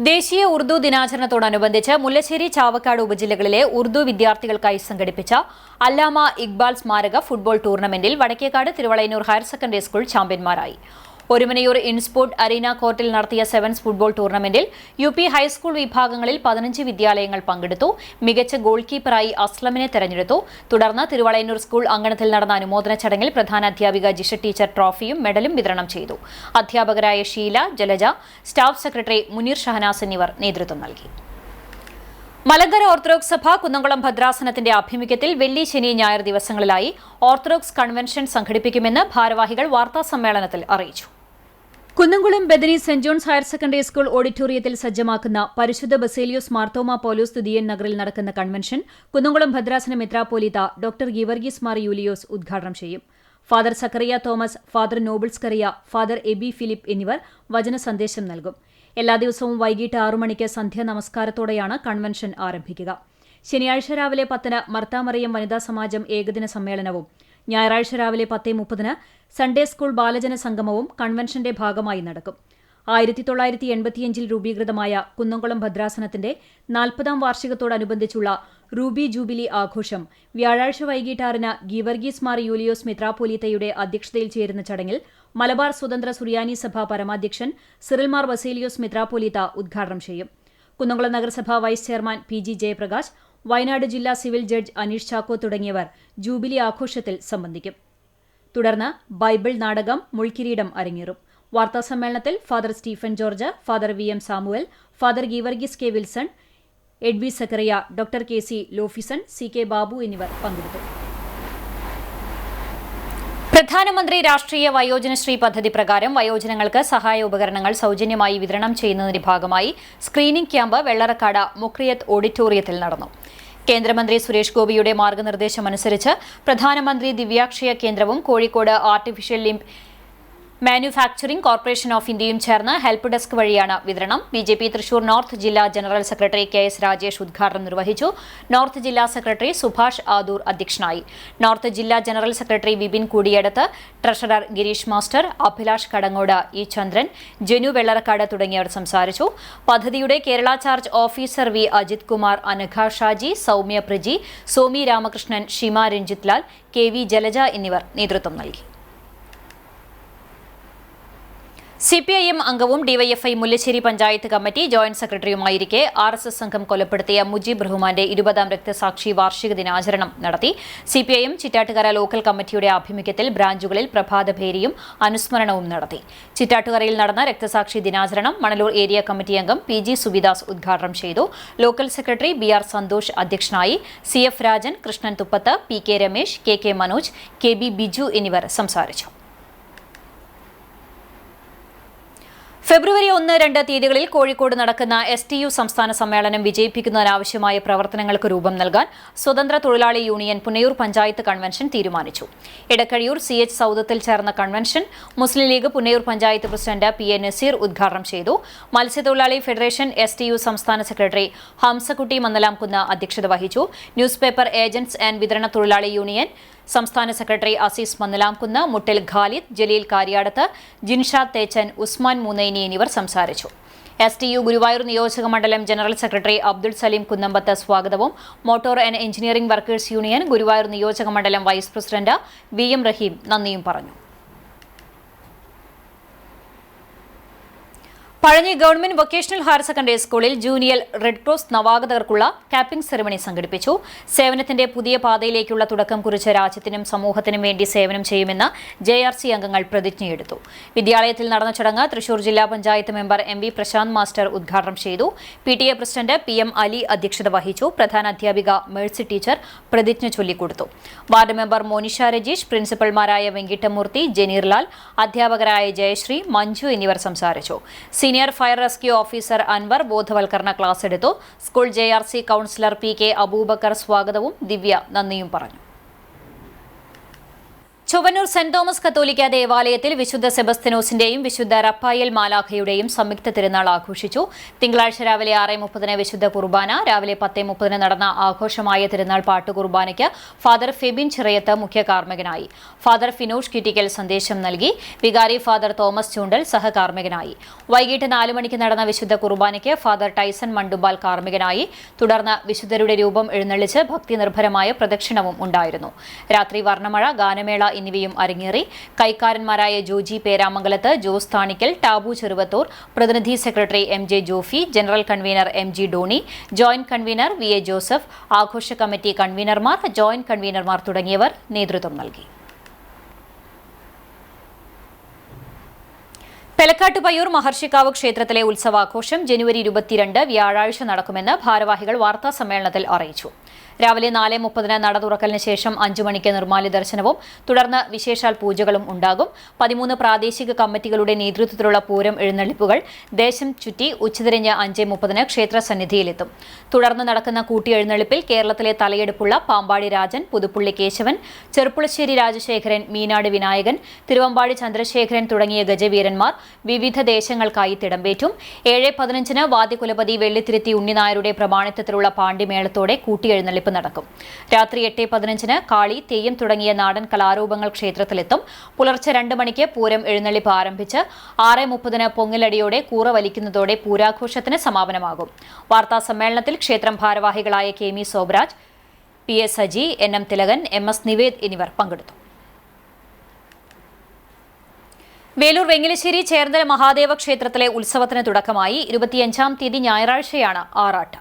ദേശീയ ഉറുദു ദിനാചരണത്തോടനുബന്ധിച്ച് മുല്ലശ്ശേരി ചാവക്കാട് ഉപജില്ലകളിലെ ഉറുദു വിദ്യാർത്ഥികൾക്കായി സംഘടിപ്പിച്ച അല്ലാമ ഇക്ബാൽ സ്മാരക ഫുട്ബോൾ ടൂർണമെന്റിൽ Vadakkekad Thiruvalayannur higher secondary school ചാമ്പ്യന്മാരായി. ഒരുമനയൂർ ഇൻസ്പോർട്ട് അരീന കോർട്ടിൽ നടത്തിയ സെവൻസ് ഫുട്ബോൾ ടൂർണമെന്റിൽ UP ഹൈസ്കൂൾ വിഭാഗങ്ങളിൽ 15 വിദ്യാലയങ്ങൾ പങ്കെടുത്തു. മികച്ച ഗോൾ കീപ്പറായി അസ്ലമിനെ തെരഞ്ഞെടുത്തു. തുടർന്ന് തിരുവളയന്നൂർ സ്കൂൾ അങ്കണത്തിൽ നടന്ന അനുമോദന ചടങ്ങിൽ പ്രധാന അധ്യാപിക ജിഷ ടീച്ചർ ട്രോഫിയും മെഡലും വിതരണം ചെയ്തു. അധ്യാപകരായ ഷീല, ജലജ, സ്റ്റാഫ് സെക്രട്ടറി മുനീർ ഷഹനാസ് എന്നിവർ നേതൃത്വം നൽകി. മലങ്കര ഓർത്തഡോക്സ് സഭ കുന്നംകുളം ഭദ്രാസനത്തിന്റെ ആഭിമുഖ്യത്തിൽ വെള്ളി, ശനി, ഞായർ ദിവസങ്ങളിലായി ഓർത്തഡോക്സ് കൺവെൻഷൻ സംഘടിപ്പിക്കുമെന്ന് ഭാരവാഹികൾ വാർത്താസമ്മേളനത്തിൽ അറിയിച്ചു. Kunnamkulam Bethany saint John's higher secondary school ഓഡിറ്റോറിയത്തിൽ സജ്ജമാക്കുന്ന പരിശുദ്ധ ബസേലിയോസ് മാർത്തോമ പൗലോസ് തുതിയൻ നഗറിൽ നടക്കുന്ന കൺവെൻഷൻ കുന്നംകുളം ഭദ്രാസന മെത്രാപ്പോലീത്ത ഡോക്ടർ ഗീവർഗീസ് മാർ യൂലിയോസ് ഉദ്ഘാടനം ചെയ്യും. Father Zacharia Thomas, father Nobles Kariya, father Aby Philip എന്നിവർ വചന സന്ദേശം നൽകും. എല്ലാ ദിവസവും വൈകിട്ട് 6 മണിക്ക് സന്ധ്യാ നമസ്കാരത്തോടെയാണ് കൺവെൻഷൻ ആരംഭിക്കുക. ശനിയാഴ്ച രാവിലെ 10-ന് മർത്താമറിയം വനിതാ സമാജം ഏകദിന സമ്മേളനവും ഞായറാഴ്ച രാവിലെ 10:30-ന് സൺഡേ സ്കൂൾ ബാലജന സംഗമവും കൺവെൻഷന്റെ ഭാഗമായി നടക്കും. 1985-ൽ രൂപീകൃതമായ കുന്നംകുളം ഭദ്രാസനത്തിന്റെ 40-ാം വാർഷികത്തോടനുബന്ധിച്ചുള്ള റൂബി ജൂബിലി ആഘോഷം വ്യാഴാഴ്ച വൈകിട്ട് 6-ന് ഗീവർഗീസ് മാർ യൂലിയോസ് മെത്രാപ്പോലീത്തയുടെ അധ്യക്ഷതയിൽ ചേരുന്ന ചടങ്ങിൽ മലബാർ സ്വതന്ത്ര സുറിയാനി സഭ പരമാധ്യക്ഷൻ സിറിൽ മാർ ബസേലിയോസ് മെത്രാപ്പോലീത്ത ഉദ്ഘാടനം ചെയ്യും. കുന്നംകുളം നഗരസഭ vice chairman PG Jayaprakash, Wayanad ജില്ലാ സിവിൽ ജഡ്ജ് അനീഷ് ചാക്കോ തുടങ്ങിയവർ ജൂബിലി ആഘോഷത്തിൽ സംബന്ധിക്കും. തുടർന്ന് ബൈബിൾ നാടകം മുൾക്കിരീടം അരങ്ങേറും. വാർത്താസമ്മേളനത്തിൽ father Stephen George, father VM Samuel, father Geevarghese K. Wilson, എഡ്വി സക്കറിയ, ഡോക്ടർ KC ലോഫിസൺ, CK ബാബു എന്നിവർ പങ്കെടുത്തു. പ്രധാനമന്ത്രി രാഷ്ട്രീയ വയോജനശ്രീ പദ്ധതി പ്രകാരം വയോജനങ്ങൾക്ക് സഹായ ഉപകരണങ്ങൾ സൗജന്യമായി വിതരണം ചെയ്യുന്നതിന്റെ ഭാഗമായി സ്ക്രീനിംഗ് ക്യാമ്പ് വെള്ളറക്കാട് മുക്രിയത്ത് ഓഡിറ്റോറിയത്തിൽ നടന്നു. കേന്ദ്രമന്ത്രി സുരേഷ് ഗോപിയുടെ മാർഗനിർദ്ദേശമനുസരിച്ച് പ്രധാനമന്ത്രി ദിവ്യാക്ഷയ കേന്ദ്രവും Kozhikode artificial limb manufacturing corporation of ഇന്ത്യയും ചേർന്ന് ഹെൽപ്പ് ഡെസ്ക് വഴിയാണ് വിതരണം. BJP തൃശൂർ നോർത്ത് ജില്ലാ ജനറൽ സെക്രട്ടറി KS രാജേഷ് ഉദ്ഘാടനം നിർവഹിച്ചു. നോർത്ത് ജില്ലാ സെക്രട്ടറി സുഭാഷ് ആദൂർ അധ്യക്ഷനായി. നോർത്ത് ജില്ലാ general secretary Vipin Koodiyadath, treasurer Girish master, Abhilash Kadangode, E. Chandran, Janu Vellarakkad തുടങ്ങിയവർ സംസാരിച്ചു. പദ്ധതിയുടെ Kerala charge officer V. Ajith Kumar, Anagha Shaji, Soumya Praji, Somi Ramakrishnan, Shima Ranjith Lal, KV Jalaja എന്നിവർ നേതൃത്വം നൽകി. CPIM അംഗവും DYFI Mullassery panchayat committee joint സെക്രട്ടറിയുമായിരിക്കെ RSS സംഘം കൊലപ്പെടുത്തിയ മുജീബ് റഹ്മാന്റെ 20-ാം രക്തസാക്ഷി വാർഷിക ദിനാചരണം നടത്തി. CPIM ചിറ്റാട്ടുകര ലോക്കൽ കമ്മിറ്റിയുടെ ആഭിമുഖ്യത്തിൽ ബ്രാഞ്ചുകളിൽ പ്രഭാതഭേരിയും അനുസ്മരണവും നടത്തി. ചിറ്റാട്ടുകരയിൽ നടന്ന രക്തസാക്ഷി ദിനാചരണം മണലൂർ ഏരിയ കമ്മിറ്റി അംഗം PG സുബിദാസ് ഉദ്ഘാടനം ചെയ്തു. ലോക്കൽ സെക്രട്ടറി BR സന്തോഷ് അധ്യക്ഷനായി. CF Rajan, Krishnan തുപ്പത്ത്, PK Ramesh, KK Manoj, KB Biju എന്നിവർ സംസാരിച്ചു. ഫെബ്രുവരി 1-2 തീയതികളിൽ കോഴിക്കോട് നടക്കുന്ന STU സംസ്ഥാന സമ്മേളനം വിജയിപ്പിക്കുന്നതിനാവശ്യമായ പ്രവർത്തനങ്ങൾക്ക് രൂപം നൽകാൻ സ്വതന്ത്ര തൊഴിലാളി യൂണിയൻ പുന്നയൂർ പഞ്ചായത്ത് കൺവെൻഷൻ തീരുമാനിച്ചു. എടക്കഴിയൂർ CH സൗദത്തിൽ ചേർന്ന convention Muslim League Punnayur panchayat president PA Naseer ഉദ്ഘാടനം ചെയ്തു. മത്സ്യത്തൊഴിലാളി ഫെഡറേഷൻ STU സംസ്ഥാന സെക്രട്ടറി ഹംസക്കുട്ടി മന്നലാംകുന്ന് അധ്യക്ഷത വഹിച്ചു. ന്യൂസ് പേപ്പർ ഏജന്റ്സ് ആൻഡ് വിതരണ തൊഴിലാളി യൂണിയൻ സംസ്ഥാന സെക്രട്ടറി അസീസ് മന്നലാംകുന്ന്, മുട്ടിൽ ഖാലിദ്, ജലീൽ കാര്യാടത്ത്, ജിൻഷാദ് തേച്ചൻ, ഉസ്മാൻ മൂന്നൈനി എന്നിവർ സംസാരിച്ചു. STU ഗുരുവായൂർ നിയോജക മണ്ഡലം ജനറൽ സെക്രട്ടറി അബ്ദുൾ സലീം കുന്നമ്പത്ത് സ്വാഗതവും motor and engineering workers union Guruvayur നിയോജക മണ്ഡലം വൈസ് പ്രസിഡന്റ് VM റഹീം നന്ദിയും പറഞ്ഞു. Pazhanji government vocational higher secondary സ്കൂളിൽ ജൂനിയർ റെഡ് ക്രോസ് നവാഗതർക്കുള്ള ക്യാപ്പിംഗ് സെറിമണി സംഘടിപ്പിച്ചു. സേവനത്തിന്റെ പുതിയ പാതയിലേക്കുള്ള തുടക്കം കുറിച്ച രാജ്യത്തിനും സമൂഹത്തിനും വേണ്ടി സേവനം ചെയ്യുമെന്ന് JRC അംഗങ്ങൾ പ്രതിജ്ഞയെടുത്തു. വിദ്യാലയത്തിൽ നടന്ന ചടങ്ങ് തൃശൂർ ജില്ലാ panchayat member MV Prasanth master ഉദ്ഘാടനം ചെയ്തു. PTA പ്രസിഡന്റ് PM അലി അധ്യക്ഷത വഹിച്ചു. പ്രധാന അധ്യാപിക മേഴ്സി ടീച്ചർ പ്രതിജ്ഞ ചൊല്ലിക്കൊടുത്തു. വാർഡ് മെമ്പർ മോനിഷ രജീഷ്, പ്രിൻസിപ്പൽമാരായ വെങ്കിട്ടമൂർത്തി, ജനീർലാൽ, അധ്യാപകരായ ജയശ്രീ, മഞ്ജു എന്നിവർ സംസാരിച്ചു. Senior fire rescue officer Anwar ബോധവൽക്കരണ ക്ലാസ് എടുത്തു. School JRC counsellor PK Abubacker സ്വാഗതവും ദിവ്യ നന്ദിയും പറഞ്ഞു. ചൊവ്വന്നൂർ സെന്റ് തോമസ് കത്തോലിക്ക ദേവാലയത്തിൽ വിശുദ്ധ സെബസ്ത്യനോസിന്റെയും വിശുദ്ധ റഫായേൽ മാലാഖയുടെയും സംയുക്ത തിരുനാൾ ആഘോഷിച്ചു. തിങ്കളാഴ്ച രാവിലെ 6:30 വിശുദ്ധ കുർബാന. രാവിലെ 10:30 നടന്ന ആഘോഷമായ തിരുനാൾ പാട്ടുകുർബാനയ്ക്ക് ഫാദർ ഫെബിൻ ചിറയത്ത് മുഖ്യ കാർമ്മികനായി. ഫാദർ ഫിനോഷ് കിറ്റിക്കൽ സന്ദേശം നൽകി. വികാരി ഫാദർ തോമസ് ചൂണ്ടൽ സഹകാർമ്മികനായി. വൈകിട്ട് 4 മണിക്ക് നടന്ന വിശുദ്ധ കുർബാനയ്ക്ക് ഫാദർ ടൈസൺ മണ്ടുബാൽ കാർമ്മികനായി. തുടർന്ന് വിശുദ്ധരുടെ രൂപം എഴുന്നള്ളിച്ച് ഭക്തിനിർഭരമായ പ്രദക്ഷിണവും ഉണ്ടായിരുന്നു. രാത്രി വർണ്ണമഴ, ഗാനമേള എന്നിവയും അരങ്ങേറി. കൈക്കാരന്മാരായ ജോജി പേരാമംഗലത്ത്, ജോസ് താണിക്കൽ, ടാബു ചെറുവത്തൂർ, പ്രതിനിധി secretary MJ Jofy, general convener MG Doni, joint convener VA Joseph, ആഘോഷ കമ്മിറ്റി കൺവീനർമാർ, ജോയിന്റ് കൺവീനർമാർ തുടങ്ങിയവർ നേതൃത്വം നൽകി. പെലക്കാട്ടുപയ്യൂർ മഹർഷിക്കാവ് ക്ഷേത്രത്തിലെ ഉത്സവാഘോഷം ജനുവരി 22 വ്യാഴാഴ്ച നടക്കുമെന്ന് ഭാരവാഹികൾ വാർത്താസമ്മേളനത്തിൽ അറിയിച്ചു. രാവിലെ 4:30 നട തുറക്കലിന് ശേഷം 5 മണിക്ക് നിർമ്മാല്യ ദർശനവും തുടർന്ന് വിശേഷാൽ പൂജകളും ഉണ്ടാകും. 13 പ്രാദേശിക കമ്മിറ്റികളുടെ നേതൃത്വത്തിലുള്ള പൂരം എഴുന്നള്ളിപ്പുകൾ ദേശം ചുറ്റി ഉച്ചതിരിഞ്ഞ് 5:30 ക്ഷേത്ര സന്നിധിയിലെത്തും. തുടർന്ന് നടക്കുന്ന കൂട്ടിയെഴുന്നള്ളിപ്പിൽ കേരളത്തിലെ തലയെടുപ്പുള്ള പാമ്പാടി രാജൻ, പുതുപ്പള്ളി കേശവൻ, ചെറുപ്പുളശ്ശേരി രാജശേഖരൻ, മീനാട് വിനായകൻ, തിരുവമ്പാടി ചന്ദ്രശേഖരൻ തുടങ്ങിയ ഗജവീരന്മാർ വിവിധ ദേശങ്ങൾക്കായി തിടമ്പേറ്റും. 7:15 വാദ്യകുലപതി വെള്ളിത്തിരുത്തി ഉണ്ണിനായരുടെ പ്രമാണിത്വത്തിലുള്ള പാണ്ഡിമേളത്തോടെ കൂട്ടിയെഴുന്നള്ളിപ്പ് നടക്കും. രാത്രി 8:15 കാളി, തെയ്യം തുടങ്ങിയ നാടൻ കലാരൂപങ്ങൾ ക്ഷേത്രത്തിലെത്തും. പുലർച്ചെ 2 മണിക്ക് പൂരം എഴുന്നള്ളിപ്പ് ആരംഭിച്ച് 6:30 പൊങ്ങലടിയോടെ കൂറ വലിക്കുന്നതോടെ പൂരാഘോഷത്തിന് സമാപനമാകും. വാർത്താ സമ്മേളനത്തിൽ ക്ഷേത്രം ഭാരവാഹികളായ KM സോബരാജ്, PS Saji, NM Thilakan, MS Nived എന്നിവർ പങ്കെടുത്തു. വേലൂർ വെങ്ങിലശ്ശേരി ചേർന്തല മഹാദേവ ക്ഷേത്രത്തിലെ ഉത്സവത്തിന് തുടക്കമായി. 25-ാം തീയതി ഞായറാഴ്ചയാണ് ആറാട്ട്.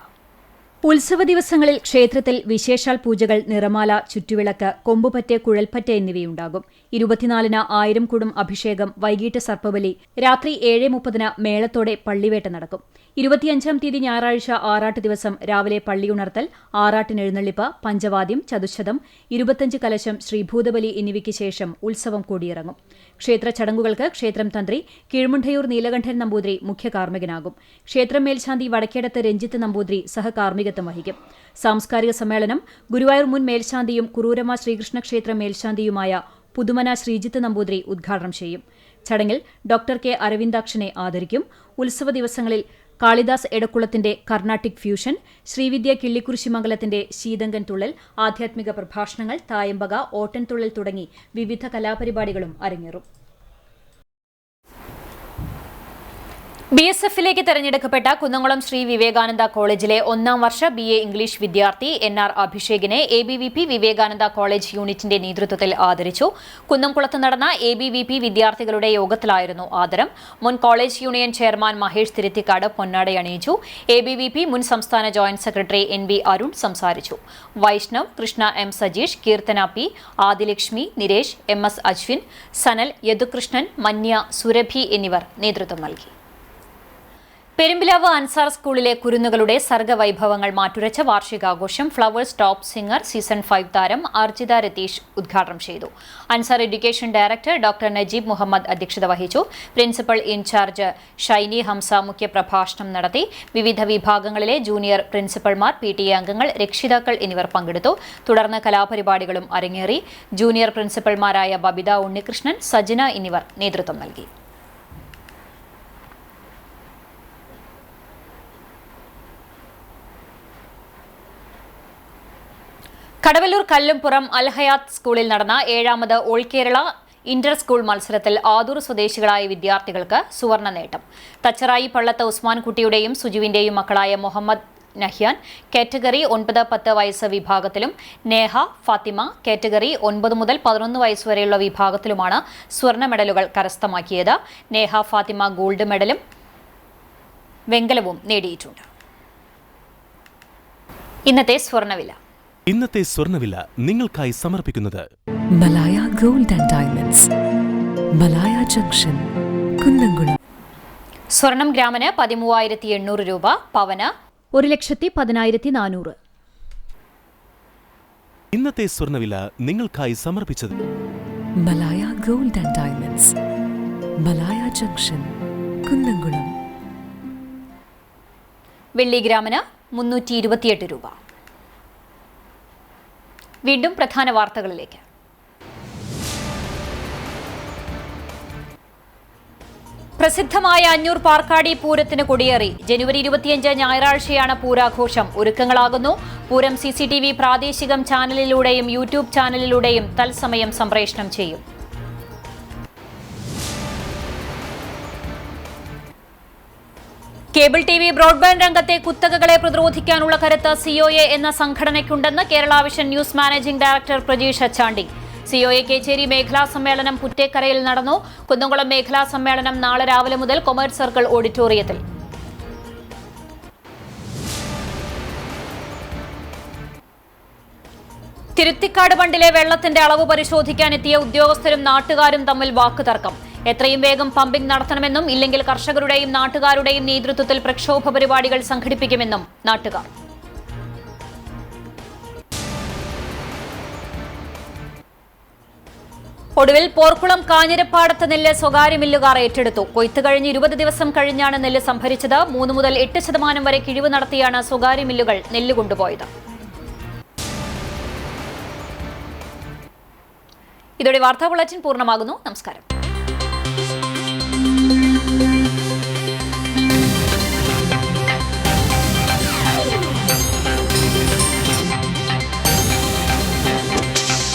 ഉത്സവ ദിവസങ്ങളിൽ ക്ഷേത്രത്തിൽ വിശേഷാൽ പൂജകൾ, നിറമാല, ചുറ്റുവിളക്ക്, കൊമ്പുപറ്റ്, കുഴൽപ്പറ്റ് എന്നിവയുണ്ടാകും. 24-ന് 1000 കുടം അഭിഷേകം, വൈകിട്ട് സർപ്പബലി, രാത്രി 7:30 മേളത്തോടെ പള്ളിവേട്ട നടക്കും. 25-ാം തീയതി ഞായറാഴ്ച ആറാട്ട് ദിവസം രാവിലെ പള്ളിയുണർത്തൽ, ആറാട്ടിന് എഴുന്നള്ളിപ്പ്, പഞ്ചവാദ്യം, ചതുശ്ശതം, 25 കലശം, ശ്രീഭൂതബലി എന്നിവയ്ക്ക് ശേഷം ഉത്സവം കൊടിയിറങ്ങും. ക്ഷേത്ര ചടങ്ങുകൾക്ക് ക്ഷേത്രം തന്ത്രി കീഴ്മുണ്ടയൂർ നീലകണ്ഠൻ നമ്പൂതിരി മുഖ്യ കാർമ്മികനാകും. ക്ഷേത്രം മേൽശാന്തി വടക്കേടത്ത് രഞ്ജിത്ത് നമ്പൂതിരി സഹകാർമ്മികത്വം വഹിക്കും. സാംസ്കാരിക സമ്മേളനം ഗുരുവായൂർ മുൻ മേൽശാന്തിയും കുറൂരമ്മ ശ്രീകൃഷ്ണ ക്ഷേത്ര മേൽശാന്തിയുമായ പുതുമന ശ്രീജിത്ത് നമ്പൂതിരി ഉദ്ഘാടനം ചെയ്യും. ചടങ്ങിൽ ഡോക്ടർ K അരവിന്ദാക്ഷനെ ആദരിക്കും. ഉത്സവ ദിവസങ്ങളിൽ കാളിദാസ് എടക്കുളത്തിന്റെ കർണാട്ടിക് ഫ്യൂഷൻ, ശ്രീവിദ്യ കിള്ളിക്കുരിശിമംഗലത്തിന്റെ ശീതങ്കൻ തുള്ളൽ, ആധ്യാത്മിക പ്രഭാഷണങ്ങൾ, തായമ്പക, ഓട്ടൻതുള്ളൽ തുടങ്ങി വിവിധ കലാപരിപാടികളും അരങ്ങേറും. BSFിലേക്ക് തെരഞ്ഞെടുക്കപ്പെട്ട കുന്നംകുളം ശ്രീ വിവേകാനന്ദ കോളേജിലെ 1ാം വർഷ BA ഇംഗ്ലീഷ് വിദ്യാർത്ഥി NR അഭിഷേകിനെ ABVP വിവേകാനന്ദ കോളേജ് യൂണിറ്റിന്റെ നേതൃത്വത്തിൽ ആദരിച്ചു. കുന്നംകുളത്ത് നടന്ന ABVP വിദ്യാർത്ഥികളുടെ യോഗത്തിലായിരുന്നു ആദരം. മുൻ college union chairman Mahesh Thiruthikkad പൊന്നാടയണിയിച്ചു. ABVP മുൻ സംസ്ഥാന ജോയിന്റ് സെക്രട്ടറി NB അരുൺ സംസാരിച്ചു. Vaishnav, Krishna M Sajeesh, Keerthana P, Adilakshmi, Niresh, MS Ashwin, Sanal, Yadukrishnan, മന്യ, Surabhi എന്നിവർ നേതൃത്വം നൽകി. പെരുമ്പിലാവ് അൻസാർ സ്കൂളിലെ കുരുന്നുകളുടെ സർഗവൈഭവങ്ങൾ മാറ്റുരച്ച വാർഷികാഘോഷം ഫ്ലവേഴ്സ് ടോപ്പ് സിംഗർ സീസൺ 5 താരം അർജിത രതീഷ് ഉദ്ഘാടനം ചെയ്തു. Ansar education director doctor Najeeb Muhammad അധ്യക്ഷത വഹിച്ചു. പ്രിൻസിപ്പൽ ഇൻചാർജ് ഷൈനി ഹംസ മുഖ്യപ്രഭാഷണം നടത്തി. വിവിധ വിഭാഗങ്ങളിലെ ജൂനിയർ പ്രിൻസിപ്പൽമാർ, PTA അംഗങ്ങൾ, രക്ഷിതാക്കൾ എന്നിവർ പങ്കെടുത്തു. തുടർന്ന് കലാപരിപാടികളും അരങ്ങേറി. ജൂനിയർ പ്രിൻസിപ്പൽമാരായ ബബിത ഉണ്ണികൃഷ്ണൻ, സജന എന്നിവർ നേതൃത്വം നൽകി. കടവല്ലൂർ കല്ലുംപുറം അൽഹയാത്ത് സ്കൂളിൽ നടന്ന 7ാമത് ഓൾ കേരള ഇന്റർ സ്കൂൾ മത്സരത്തിൽ ആദൂർ സ്വദേശികളായ വിദ്യാർത്ഥികൾക്ക് സുവർണ നേട്ടം. തച്ചറായി പള്ളത്ത് ഉസ്മാൻകുട്ടിയുടെയും സുജുവിന്റെയും മക്കളായ മുഹമ്മദ് നഹ്യാൻ കാറ്റഗറി 9-10 വയസ്സ് വിഭാഗത്തിലും നേഹ ഫാത്തിമ കാറ്റഗറി 9 മുതൽ 11 വയസ്സ് വരെയുള്ള വിഭാഗത്തിലുമാണ് സ്വർണ്ണ മെഡലുകൾ കരസ്ഥമാക്കിയത്. നേഹ ഫാത്തിമ ഗോൾഡ് മെഡലും വെങ്കലവും നേടിയിട്ടുണ്ട്. ഇന്നത്തെ സ്വർണ്ണവില നിങ്ങൾക്കായി സമർപ്പിക്കുന്നത് Malaya gold and diamonds, Malaya junction, Kunnamkulam. സ്വർണം ഗ്രാമിന് 13,800 രൂപ, പവന് 1,10,400. ഇന്നത്തെ സ്വർണ്ണവില നിങ്ങൾക്കായി സമർപ്പിച്ചത് Malaya gold and diamonds, Malaya junction, Kunnamkulam. വെള്ളി ഗ്രാമിന് 328 രൂപ. വീണ്ടും പ്രധാന വാർത്തകളിലേക്ക്. പ്രസിദ്ധമായ അഞ്ഞൂർ പാർക്കാടി പൂരത്തിന് കൊടിയേറി. ജനുവരി 25 ഞായറാഴ്ചയാണ് പൂരാഘോഷം. ഒരുക്കങ്ങളാകുന്നു. പൂരം CCTV പ്രാദേശികം ചാനലിലൂടെയും യൂട്യൂബ് ചാനലിലൂടെയും തത്സമയം സംപ്രേഷണം ചെയ്യും. കേബിൾ TV ബ്രോഡ്ബാൻഡ് രംഗത്തെ കുത്തകകളെ പ്രതിരോധിക്കാനുള്ള കരുത്ത് COA എന്ന സംഘടനയ്ക്കുണ്ടെന്ന് Kerala vision news managing director Prajeesh Achandi. COA Kechery മേഖലാ സമ്മേളനം പുറ്റേക്കരയിൽ നടന്നു. കുന്നംകുളം മേഖലാ സമ്മേളനം നാളെ രാവിലെ മുതൽ കൊമേഴ്സ് സർക്കിൾ ഓഡിറ്റോറിയത്തിൽ. തിരുത്തിക്കാട് ബണ്ടിലെ വെള്ളത്തിന്റെ അളവ് പരിശോധിക്കാനെത്തിയ ഉദ്യോഗസ്ഥരും നാട്ടുകാരും തമ്മിൽ വാക്കുതർക്കം. എത്രയും വേഗം പമ്പിംഗ് നടത്തണമെന്നും ഇല്ലെങ്കിൽ കർഷകരുടെയും നാട്ടുകാരുടെയും നേതൃത്വത്തിൽ പ്രക്ഷോഭ പരിപാടികൾ സംഘടിപ്പിക്കുമെന്നും നാട്ടുകാർ. ഒടുവിൽ പോർക്കുളം കാഞ്ഞിരപ്പാടത്ത് നെല്ല് സ്വകാര്യ മില്ലുകാർ ഏറ്റെടുത്തു. കൊയ്ത്ത് കഴിഞ്ഞ് 20 ദിവസം കഴിഞ്ഞാണ് നെല്ല് സംഭരിച്ചത്. 3 മുതൽ 8% വരെ കിഴിവ് നടത്തിയാണ് സ്വകാര്യ മില്ലുകൾ നെല്ല് കൊണ്ടുപോയത്. ഇതോടെ വാർത്താ ബുള്ളറ്റിൻ പൂർണ്ണമാകുന്നു. നമസ്കാരം.